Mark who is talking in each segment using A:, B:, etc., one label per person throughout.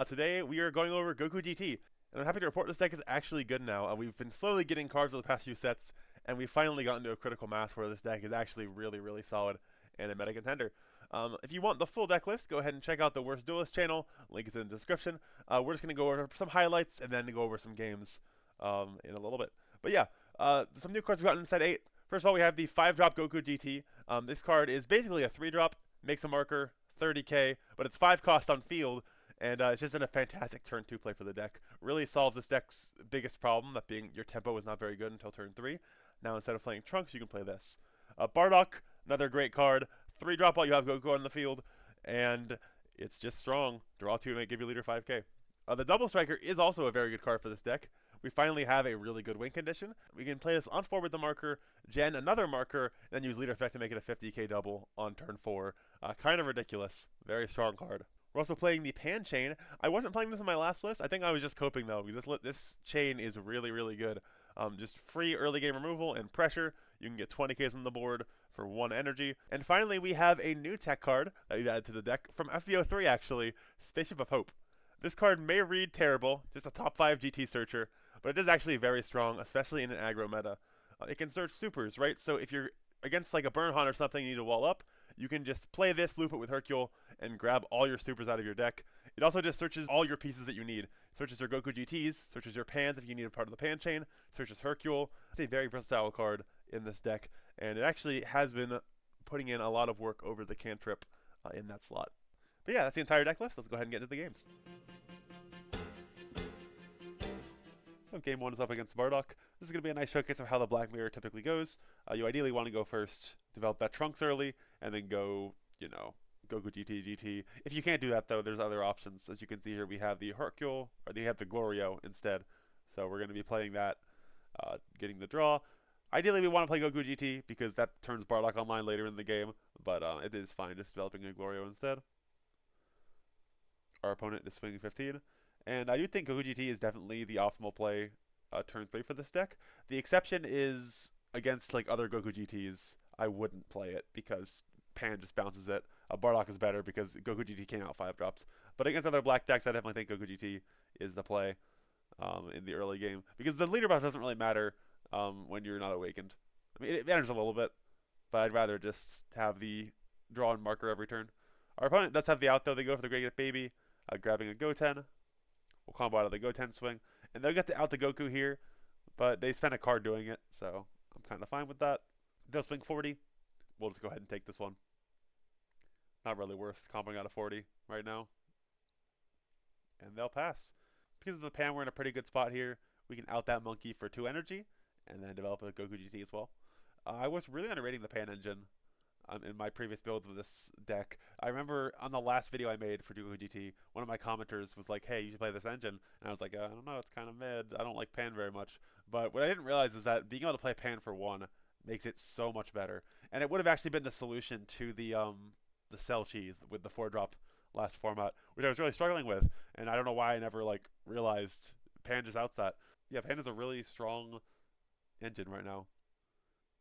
A: Today we are going over Goku GT, and I'm happy to report this deck is actually good now. We've been slowly getting cards over the past few sets, and we finally got into a critical mass where this deck is actually really solid and a meta contender. If you want the full deck list, go ahead and check out the Worst Duelist channel. Link is in the description. We're just going to go over some highlights and then go over some games in a little bit. But yeah, some new cards we got in set 8. First of all, we have the 5-drop Goku GT. This card is basically a 3-drop, makes a marker, 30k, but it's 5 cost on field, and it's just been a fantastic turn 2 play for the deck. Really solves this deck's biggest problem, that being your tempo is not very good until turn 3. Now instead of playing Trunks, you can play this. Bardock, another great card. 3-drop while you have Goku on the field, and it's just strong. Draw 2 may give you leader 5k. The Double Striker is also a very good card for this deck. We finally have a really good win condition. We can play this on 4 with the marker, gen another marker, and then use leader effect to make it a 50k double on turn 4. Kind of ridiculous. Very strong card. We're also playing the Pan Chain. I wasn't playing this in my last list. I think I was just coping though, because this chain is really good. Just free early game removal and pressure. You can get 20ks on the board for 1 energy. And finally, we have a new tech card that we've added to the deck from FB08 actually, Spaceship of Hope. This card may read terrible, just a top 5 GT searcher, but it is actually very strong, especially in an aggro meta. It can search supers, right? So if you're against like a Burnhan or something, you need to wall up, you can just play this, loop it with Hercule, and grab all your supers out of your deck. It also just searches all your pieces that you need. Searches your Goku GTs, searches your Pans if you need a part of the Pan chain, searches Hercule. It's a very versatile card in this deck, and it actually has been putting in a lot of work over the cantrip in that slot. But yeah, that's the entire deck list. Let's go ahead and get into the games. So game 1 is up against Bardock. This is going to be a nice showcase of how the Black Mirror typically goes. You ideally want to go first, develop that Trunks early, and then go, Goku GT, GT. If you can't do that though, there's other options. As you can see here, we have the Hercule, or they have the Glorio instead. So we're going to be playing that, getting the draw. Ideally, we want to play Goku GT because that turns Bardock online later in the game, but it is fine just developing a Glorio instead. Our opponent is swinging 15. And I do think Goku GT is definitely the optimal play turn 3 for this deck. The exception is against like other Goku GTs, I wouldn't play it because Pan just bounces it. Bardock is better because Goku GT came out 5 drops. But against other black decks, I definitely think Goku GT is the play in the early game. Because the leader buff doesn't really matter when you're not awakened. I mean, it matters a little bit, but I'd rather just have the draw and marker every turn. Our opponent does have the out though. They go for the Great Baby, grabbing a Goten. We'll combo out of the Goten swing. And they'll get to out the Goku here, but they spent a card doing it, so I'm kind of fine with that. They'll swing 40. We'll just go ahead and take this one. Not really worth comboing out of 40 right now. And they'll pass. Because of the Pan, we're in a pretty good spot here. We can out that monkey for 2 energy, and then develop a Goku GT as well. I was really underrating the Pan engine in my previous builds of this deck. I remember on the last video I made for Goku GT, one of my commenters was like, hey, you should play this engine. And I was like, I don't know, it's kind of mid. I don't like Pan very much. But what I didn't realize is that being able to play Pan for 1 makes it so much better. And it would have actually been the solution to the Cell Cheese with the 4-drop last format, which I was really struggling with. And I don't know why I never realized Pan just outs that. Yeah, Pan is a really strong engine right now.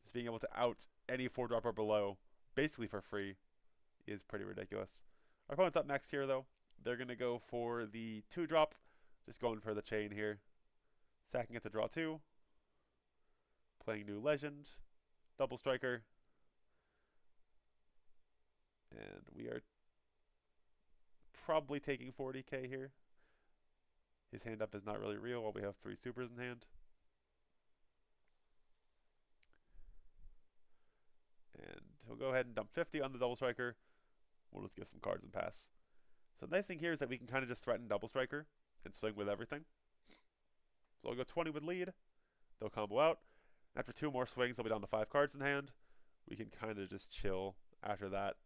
A: Just being able to out any 4-drop or below basically for free is pretty ridiculous. Our opponent's up next here though. They're going to go for the 2-drop, just going for the chain here. Sacking it to draw 2. Playing new legend, Double Striker. And we are probably taking 40k here. His hand up is not really real while we have 3 supers in hand. And he'll go ahead and dump 50 on the Double Striker. We'll just give some cards and pass. So the nice thing here is that we can kind of just threaten Double Striker and swing with everything. So I'll go 20 with lead. They'll combo out. After 2 more swings, they'll be down to 5 cards in hand. We can kind of just chill after that.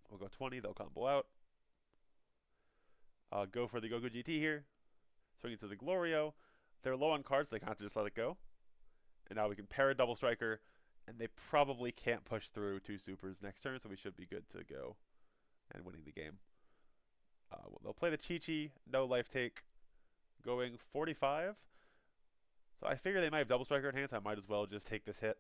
A: We'll go 20, they'll combo out. Go for the Goku GT here. Swing into the Glorio. They're low on cards, so they kind of have to just let it go. And now we can pair a Double Striker, and they probably can't push through 2 supers next turn, so we should be good to go and winning the game. They'll play the Chi-Chi, no life take, going 45. So I figure they might have Double Striker in hand, so I might as well just take this hit,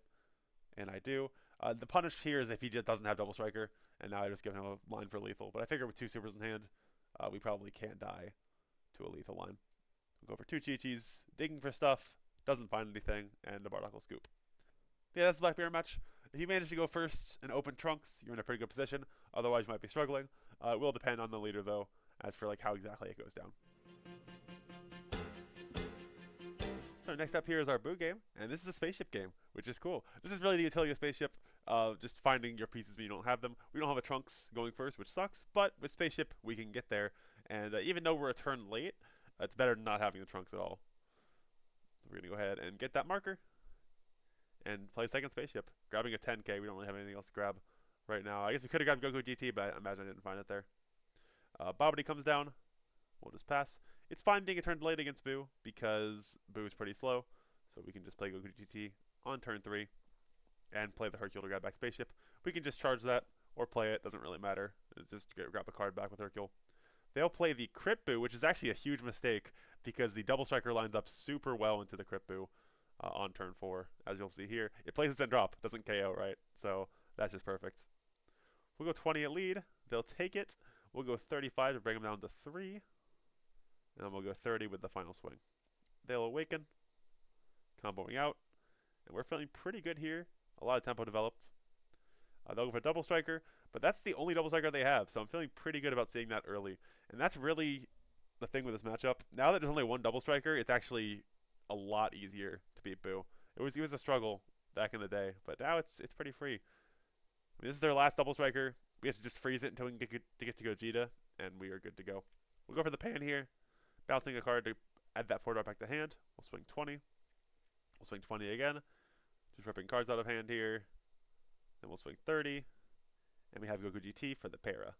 A: and I do. The punish here is if he just doesn't have Double Striker, and now I just give him a line for lethal. But I figure with 2 supers in hand, we probably can't die to a lethal line. We'll go for 2 Chi-Chis, digging for stuff, doesn't find anything, and the Bardock will scoop. Yeah, that's the Black Mirror match. If you manage to go first and open trunks, you're in a pretty good position. Otherwise, you might be struggling. It will depend on the leader, though, as for like how exactly it goes down. So next up here is our Boo game, and this is a spaceship game, which is cool. This is really the utility of spaceship, just finding your pieces when you don't have them. We don't have a trunks going first, which sucks, but with spaceship, we can get there. And even though we're a turn late, it's better than not having the trunks at all. So we're going to go ahead and get that marker and play second spaceship. Grabbing a 10k, we don't really have anything else to grab right now. I guess we could have grabbed Goku GT, but I imagine I didn't find it there. Bobbity comes down. We'll just pass. It's fine being a turn delayed against Boo, because Boo is pretty slow. So we can just play Goku GT on turn 3 and play the Hercule to grab back spaceship. We can just charge that or play it, doesn't really matter. It's just grab a card back with Hercule. They'll play the Crit Boo, which is actually a huge mistake because the Double Striker lines up super well into the Crit Boo on turn 4, as you'll see here. It plays its end drop, doesn't KO, right? So that's just perfect. We'll go 20 at lead. They'll take it. We'll go 35 to bring them down to 3. And then we'll go 30 with the final swing. They'll awaken, comboing out. And we're feeling pretty good here. A lot of tempo developed. They'll go for Double Striker, but that's the only Double Striker they have. So I'm feeling pretty good about seeing that early. And that's really the thing with this matchup. Now that there's only one Double Striker, it's actually a lot easier to beat Boo. It was a struggle back in the day, but now it's pretty free. I mean, this is their last Double Striker. We have to just freeze it until we can get to Gogeta, and we are good to go. We'll go for the pan here, bouncing a card to add that 4-drop back to hand. We'll swing 20. We'll swing 20 again. Just ripping cards out of hand here. Then we'll swing 30. And we have Goku GT for the para.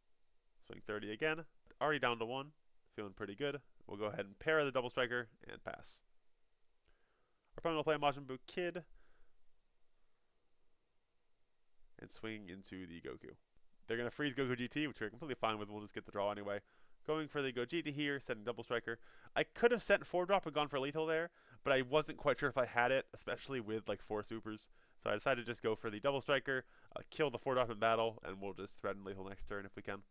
A: Swing 30 again. Already down to 1. Feeling pretty good. We'll go ahead and para the Double Striker and pass. Our opponent will play a Majin Buu Kid. And swing into the Goku. They're going to freeze Goku GT, which we're completely fine with. We'll just get the draw anyway. Going for the Gogeta here, setting Double Striker. I could have sent 4-drop and gone for lethal there, but I wasn't quite sure if I had it, especially with like 4 supers. So I decided to just go for the Double Striker, kill the 4-drop in battle, and we'll just threaten lethal next turn if we can.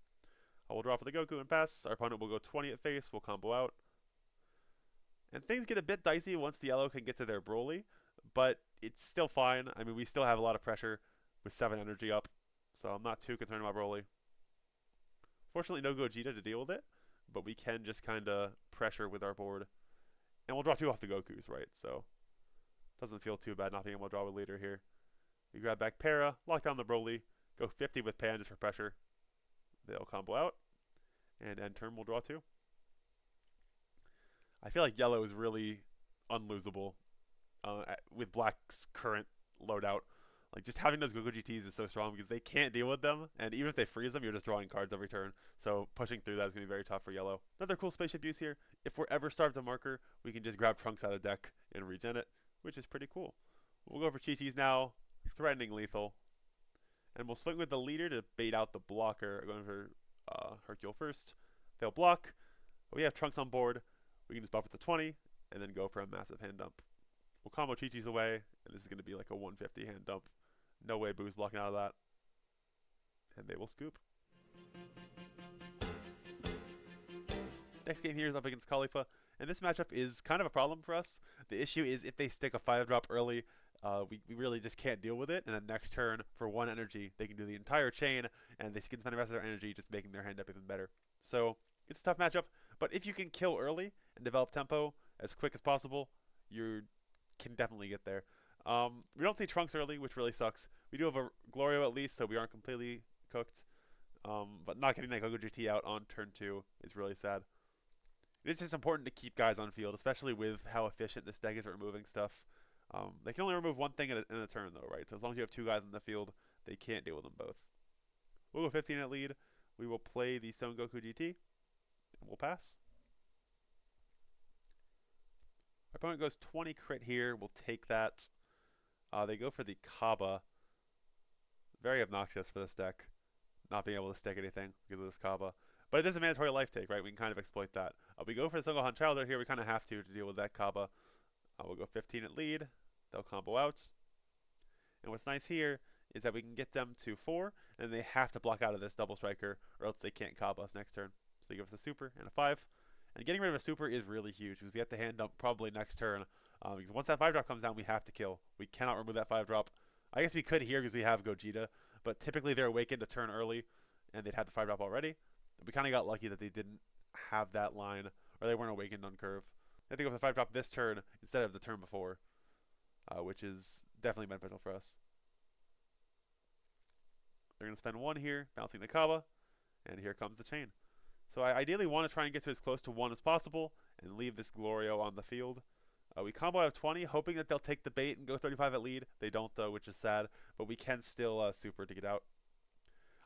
A: I will draw for the Goku and pass. Our opponent will go 20 at face. We'll combo out. And things get a bit dicey once the yellow can get to their Broly, but it's still fine. I mean, we still have a lot of pressure with 7 energy up, so I'm not too concerned about Broly. Fortunately, no Gogeta to deal with it, but we can just kind of pressure with our board. And we'll draw 2 off the Gokus, right? So doesn't feel too bad not being able to draw with leader here. We grab back Para, lock down the Broly, go 50 with Pan just for pressure. They'll combo out, and end turn we'll draw 2. I feel like yellow is really unlosable with black's current loadout. Like, just having those Goku GTs is so strong because they can't deal with them, and even if they freeze them, you're just drawing cards every turn. So pushing through that is going to be very tough for yellow. Another cool spaceship use here, if we're ever starved of marker, we can just grab Trunks out of deck and regen it, which is pretty cool. We'll go for Chi-Chis now, threatening lethal. And we'll swing with the leader to bait out the blocker, going for Hercule first. They'll block, but we have Trunks on board. We can just buff it to 20, and then go for a massive hand dump. We'll combo Chi-Chis away, and this is going to be like a 150 hand dump. No way Boo's blocking out of that. And they will scoop. Next game here is up against Khalifa, and this matchup is kind of a problem for us. The issue is if they stick a 5-drop early, we really just can't deal with it, and then next turn, for 1 energy, they can do the entire chain, and they can spend the rest of their energy just making their hand up even better. So, it's a tough matchup, but if you can kill early and develop tempo as quick as possible, you can definitely get there. We don't see Trunks early, which really sucks. We do have a Glorio at least, so we aren't completely cooked. But not getting that Goku GT out on turn 2 is really sad. It's just important to keep guys on field, especially with how efficient this deck is at removing stuff. They can only remove 1 thing in a turn, though, right? So as long as you have 2 guys in the field, they can't deal with them both. We'll go 15 at lead. We will play the Son Goku GT, and we'll pass. Our opponent goes 20 crit here. We'll take that. They go for the Kaba. Very obnoxious for this deck, not being able to stick anything because of this Kaba. But it is a mandatory life take, right? We can kind of exploit that. We go for the Son Gohan Childer here. We kind of have to deal with that Kaba. We'll go 15 at lead. They'll combo out. And what's nice here is that we can get them to 4, and they have to block out of this double striker, or else they can't combo us next turn. So they give us a super and a 5. And getting rid of a super is really huge, because we have to hand dump probably next turn. Because once that 5-drop comes down, we have to kill. We cannot remove that 5-drop. I guess we could here because we have Gogeta, but typically they're awakened a turn early, and they'd have the 5-drop already. But we kind of got lucky that they didn't have that line, or they weren't awakened on curve. They have to go for the 5-drop this turn instead of the turn before, which is definitely beneficial for us. They're going to spend 1 here, bouncing the Kaba, and here comes the chain. So I ideally want to try and get to as close to 1 as possible and leave this Glorio on the field. We combo out of 20, hoping that they'll take the bait and go 35 at lead. They don't, though, which is sad, but we can still super to get out.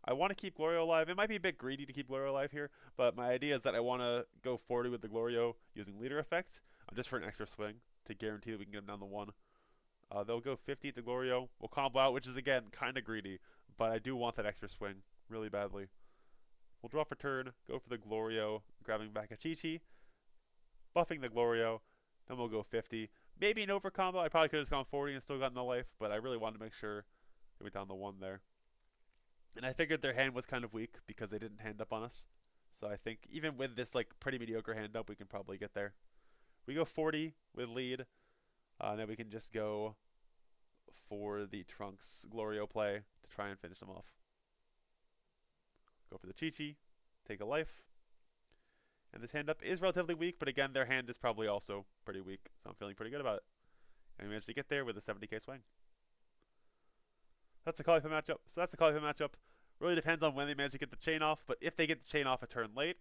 A: I want to keep Glorio alive. It might be a bit greedy to keep Glorio alive here, but my idea is that I want to go 40 with the Glorio using leader effects, just for an extra swing to guarantee that we can get him down to 1. They'll go 50 at the Glorio. We'll combo out, which is, again, kind of greedy, but I do want that extra swing really badly. We'll draw for turn, go for the Glorio, grabbing back a Chi-Chi, buffing the Glorio, then we'll go 50. Maybe an over combo. I probably could have just gone 40 and still gotten the life, but I really wanted to make sure it went down the 1 there. And I figured their hand was kind of weak because they didn't hand up on us. So I think even with this like pretty mediocre hand up, we can probably get there. We go 40 with lead, and then we can just go for the Trunks Glorio play to try and finish them off. Go for the Chi-Chi, take a life. And this hand up is relatively weak, but again, their hand is probably also pretty weak, so I'm feeling pretty good about it. And we managed to get there with a 70k swing. That's the Caulifla matchup. Really depends on when they manage to get the chain off, but if they get the chain off a turn late,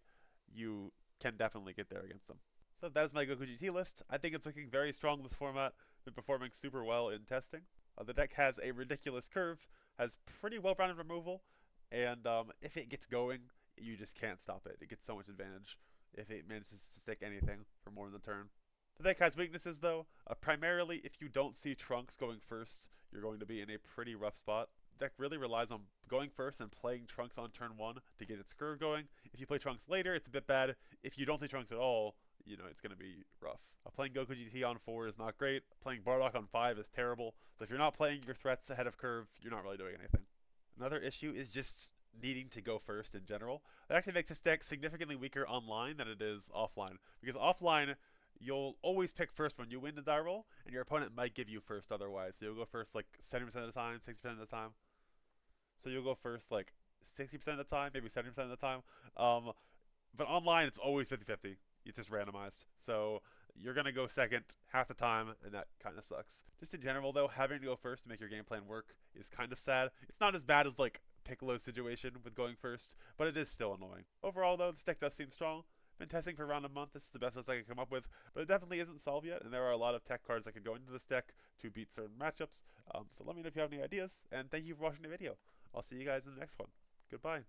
A: you can definitely get there against them. So that is my Goku GT list. I think it's looking very strong this format. Been performing super well in testing. The deck has a ridiculous curve, has pretty well-rounded removal, and if it gets going, you just can't stop it. It gets so much advantage if it manages to stick anything for more than a turn. The deck has weaknesses though. Primarily, if you don't see Trunks going first, you're going to be in a pretty rough spot. The deck really relies on going first and playing Trunks on turn 1 to get its curve going. If you play Trunks later, it's a bit bad. If you don't see Trunks at all, you know, it's going to be rough. Playing Goku GT on 4 is not great. Playing Bardock on 5 is terrible. So if you're not playing your threats ahead of curve, you're not really doing anything. Another issue is just needing to go first in general. That actually makes this deck significantly weaker online than it is offline. Because offline, you'll always pick first when you win the die roll, and your opponent might give you first otherwise. So you'll go first like 70% of the time, 60% of the time. So you'll go first like 60% of the time, maybe 70% of the time. But online, it's always 50-50. It's just randomized. So you're going to go second half the time, and that kind of sucks. Just in general, though, having to go first to make your game plan work is kind of sad. It's not as bad as like Piccolo's situation with going first, but it is still annoying. Overall, though, this deck does seem strong. Been testing for around a month. This is the best list I can come up with, but it definitely isn't solved yet, and there are a lot of tech cards that could go into this deck to beat certain matchups. So let me know if you have any ideas, and thank you for watching the video. I'll see you guys in the next one. Goodbye.